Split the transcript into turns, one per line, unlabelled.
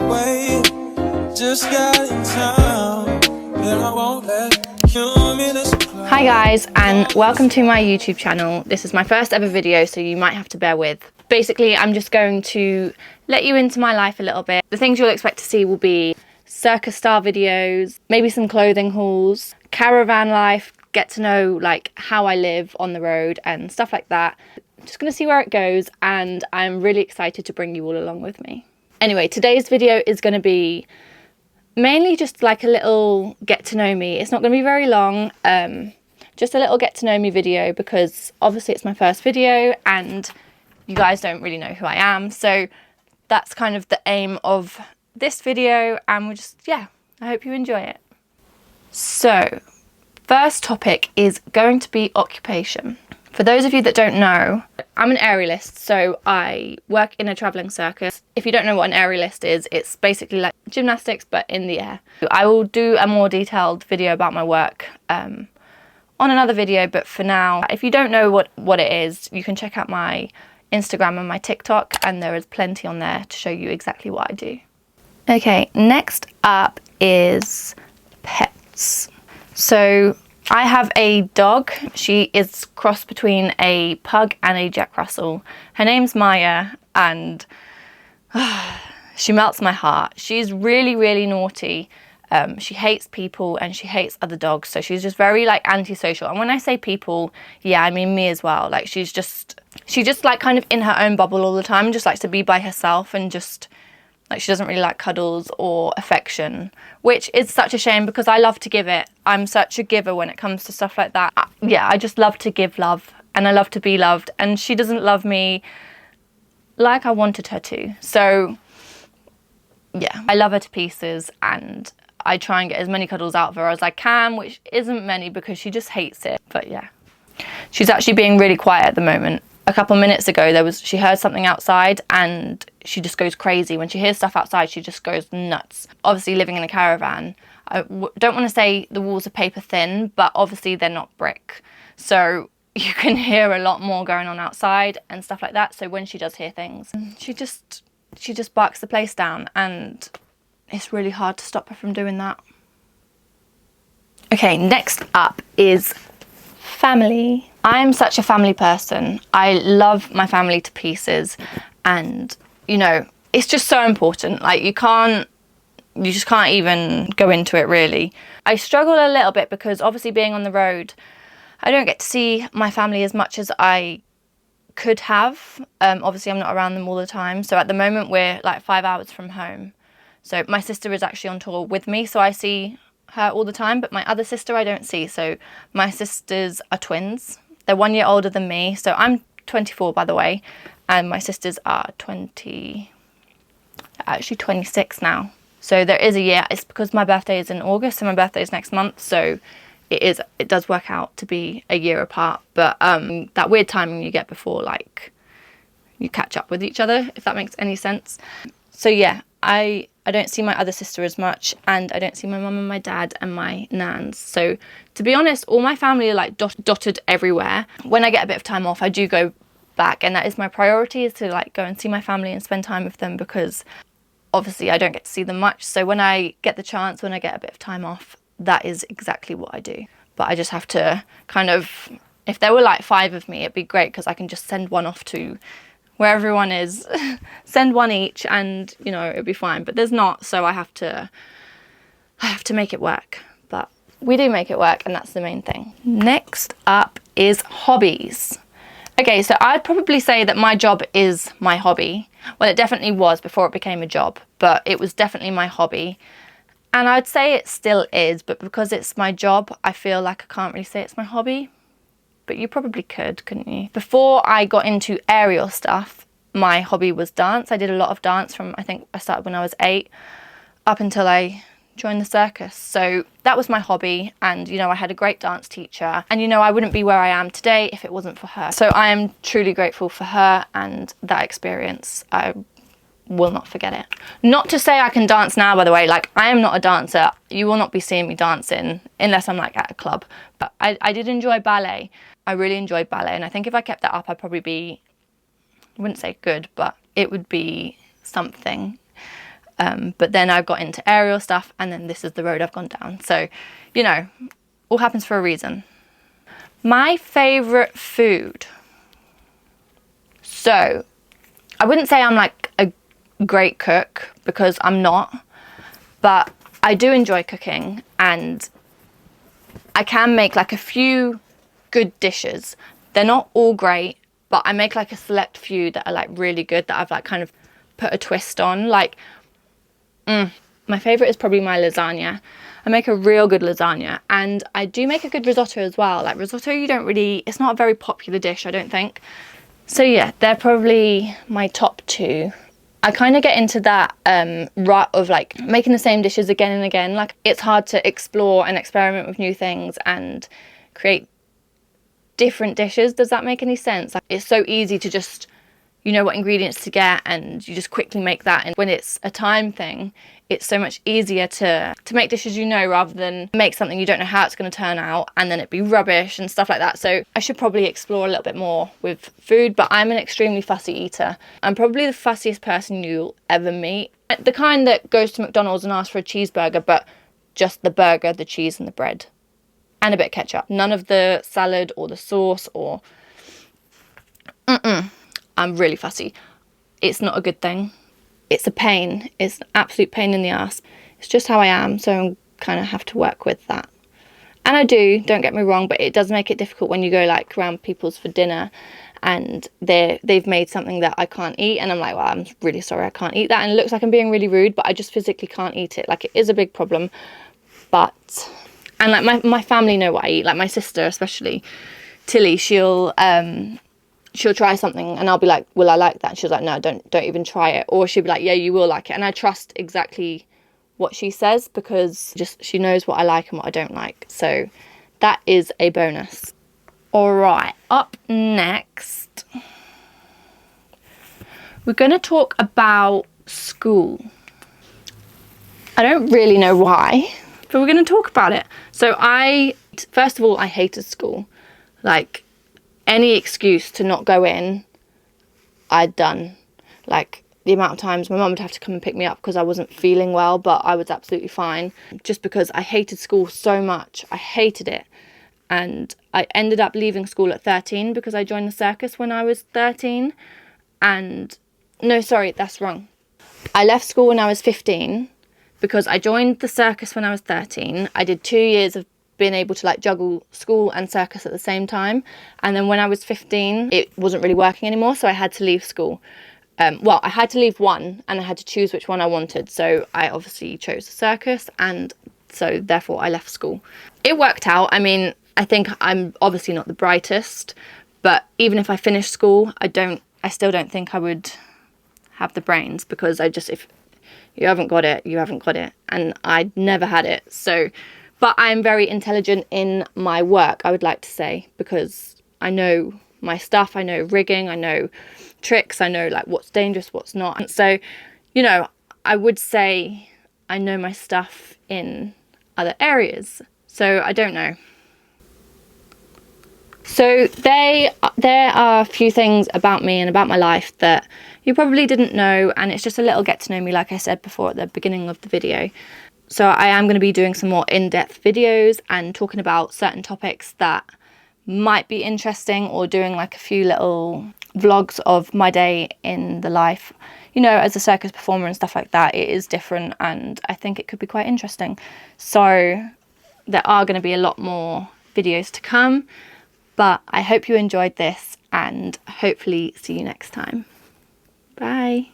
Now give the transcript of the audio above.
way. Just got in town, and I won't let you miss.
Hi guys, and welcome to my YouTube channel. This is my first ever video, so you might have to bear with. Basically, I'm just going to let you into my life a little bit. The things you'll expect to see will be circus style videos, maybe some clothing hauls, caravan life, get to know like how I live on the road and stuff like that. Just gonna see where it goes, and I'm really excited to bring you all along with me. Anyway, today's video is gonna be mainly just like a little get to know me. It's not gonna be very long, just a little get to know me video, because obviously it's my first video and you guys don't really know who I am. So that's kind of the aim of this video, and we'll just, yeah, I hope you enjoy it. So, first topic is going to be occupation. For those of you that don't know, I'm an aerialist, so I work in a travelling circus. If you don't know what an aerialist is, it's basically like gymnastics but in the air. I will do a more detailed video about my work on another video, but for now, if you don't know what it is, you can check out my Instagram and my TikTok, and there is plenty on there to show you exactly what I do. Okay, next up is pets. So I have a dog. She is cross between a pug and a Jack Russell. Her name's Maya, and she melts my heart. She's really, really naughty. She hates people and she hates other dogs, so she's just very like antisocial. And when I say people, yeah, I mean me as well. Like she's just like kind of in her own bubble all the time, just likes to be by herself, and just like she doesn't really like cuddles or affection, which is such a shame because I love to give it. I'm such a giver when it comes to stuff like that. Yeah, I just love to give love and I love to be loved, and she doesn't love me like I wanted her to. So yeah, I love her to pieces, and I try and get as many cuddles out of her as I can, which isn't many because she just hates it. But yeah, she's actually being really quiet at the moment. A couple minutes ago, she heard something outside and she just goes crazy. When she hears stuff outside, she just goes nuts. Obviously, living in a caravan, I don't want to say the walls are paper thin, but obviously they're not brick. So you can hear a lot more going on outside and stuff like that. So when she does hear things, she just barks the place down, and it's really hard to stop her from doing that. Okay, next up is family. I'm such a family person. I love my family to pieces, and you know, it's just so important. Like you just can't even go into it really. I struggle a little bit because obviously being on the road, I don't get to see my family as much as I could have. Obviously I'm not around them all the time. So at the moment we're like 5 hours from home. So my sister is actually on tour with me, so I see her all the time, but my other sister I don't see. So my sisters are twins. They're 1 year older than me. So I'm 24, by the way, and my sisters are 26 now. So there is a year. It's because my birthday is in August and my birthday is next month. So it does work out to be a year apart. But that weird timing you get before like you catch up with each other, if that makes any sense. So yeah, I don't see my other sister as much, and I don't see my mum and my dad and my nans. So to be honest, all my family are like dotted everywhere. When I get a bit of time off, I do go back, and that is my priority, is to like go and see my family and spend time with them, because obviously I don't get to see them much. So when I get the chance, when I get a bit of time off, that is exactly what I do. But I just have to kind of, if there were like 5 of me, it'd be great because I can just send one off to where everyone is, send one each, and you know, it'd be fine. But there's not, so I have to make it work. But we do make it work, and that's the main thing. Next up is hobbies. Okay, so I'd probably say that my job is my hobby. Well, it definitely was before it became a job, but it was definitely my hobby. And I'd say it still is, but because it's my job, I feel like I can't really say it's my hobby. But you probably could, couldn't you? Before I got into aerial stuff, my hobby was dance. I did a lot of dance from, I think I started when I was 8 up until I joined the circus. So that was my hobby, and you know, I had a great dance teacher, and you know, I wouldn't be where I am today if it wasn't for her. So I am truly grateful for her and that experience. I will not forget it. Not to say I can dance now, by the way. Like, I am not a dancer. You will not be seeing me dancing unless I'm like at a club. But I did enjoy ballet. I really enjoyed ballet, and I think if I kept that up, I'd probably be, I wouldn't say good, but it would be something. But then I got into aerial stuff, and then this is the road I've gone down. So, you know, all happens for a reason. My favourite food. So, I wouldn't say I'm like a great cook, because I'm not. But I do enjoy cooking, and I can make like a few good dishes. They're not all great, but I make like a select few that are like really good, that I've like kind of put a twist on. Like, my favourite is probably my lasagna. I make a real good lasagna, and I do make a good risotto as well. Like risotto, it's not a very popular dish, I don't think. So yeah, they're probably my top two. I kind of get into that rut of like making the same dishes again and again. Like, it's hard to explore and experiment with new things and create different dishes. Does that make any sense? Like, it's so easy to just, you know what ingredients to get, and you just quickly make that. And when it's a time thing, it's so much easier to make dishes you know, rather than make something you don't know how it's going to turn out and then it be rubbish and stuff like that. So I should probably explore a little bit more with food, but I'm an extremely fussy eater. I'm probably the fussiest person you'll ever meet. The kind that goes to McDonald's and asks for a cheeseburger, but just the burger, the cheese and the bread. And a bit of ketchup. None of the salad or the sauce or... I'm really fussy. It's not a good thing. It's a pain. It's an absolute pain in the ass. It's just how I am, so I kind of have to work with that. And I do, don't get me wrong, but it does make it difficult when you go like around people's for dinner and they've made something that I can't eat, and I'm like, well, I'm really sorry, I can't eat that. And it looks like I'm being really rude, but I just physically can't eat it. Like, it is a big problem. But, and like my family know what I eat. Like my sister especially, Tilly, she'll try something and I'll be like, will I like that? And she's like, no, don't even try it. Or she'll be like, yeah, you will like it. And I trust exactly what she says, because she knows what I like and what I don't like. So that is a bonus. All right, up next, we're going to talk about school. I don't really know why, but we're going to talk about it. So first of all, I hated school. Like, any excuse to not go in, I'd done. Like, the amount of times my mum would have to come and pick me up because I wasn't feeling well, but I was absolutely fine. Just because I hated school so much. I hated it. And I ended up leaving school at 13 because I joined the circus when I was 13. And, no, sorry, that's wrong. I left school when I was 15 because I joined the circus when I was 13. I did 2 years of being able to like juggle school and circus at the same time, and then when I was 15 it wasn't really working anymore, so I had to leave school. Well, I had to leave one and I had to choose which one I wanted, so I obviously chose the circus, and so therefore I left school. It worked out. I mean, I think I'm obviously not the brightest, but even if I finished school, I still don't think I would have the brains, because if you haven't got it, you haven't got it, and I'd never had it. So, but I'm very intelligent in my work, I would like to say, because I know my stuff, I know rigging, I know tricks, I know like what's dangerous, what's not. So, you know, I would say I know my stuff in other areas. So I don't know. So there are a few things about me and about my life that you probably didn't know, and it's just a little get to know me, like I said before at the beginning of the video. So I am going to be doing some more in-depth videos and talking about certain topics that might be interesting, or doing like a few little vlogs of my day in the life. You know, as a circus performer and stuff like that, it is different, and I think it could be quite interesting. So there are going to be a lot more videos to come, but I hope you enjoyed this, and hopefully see you next time. Bye.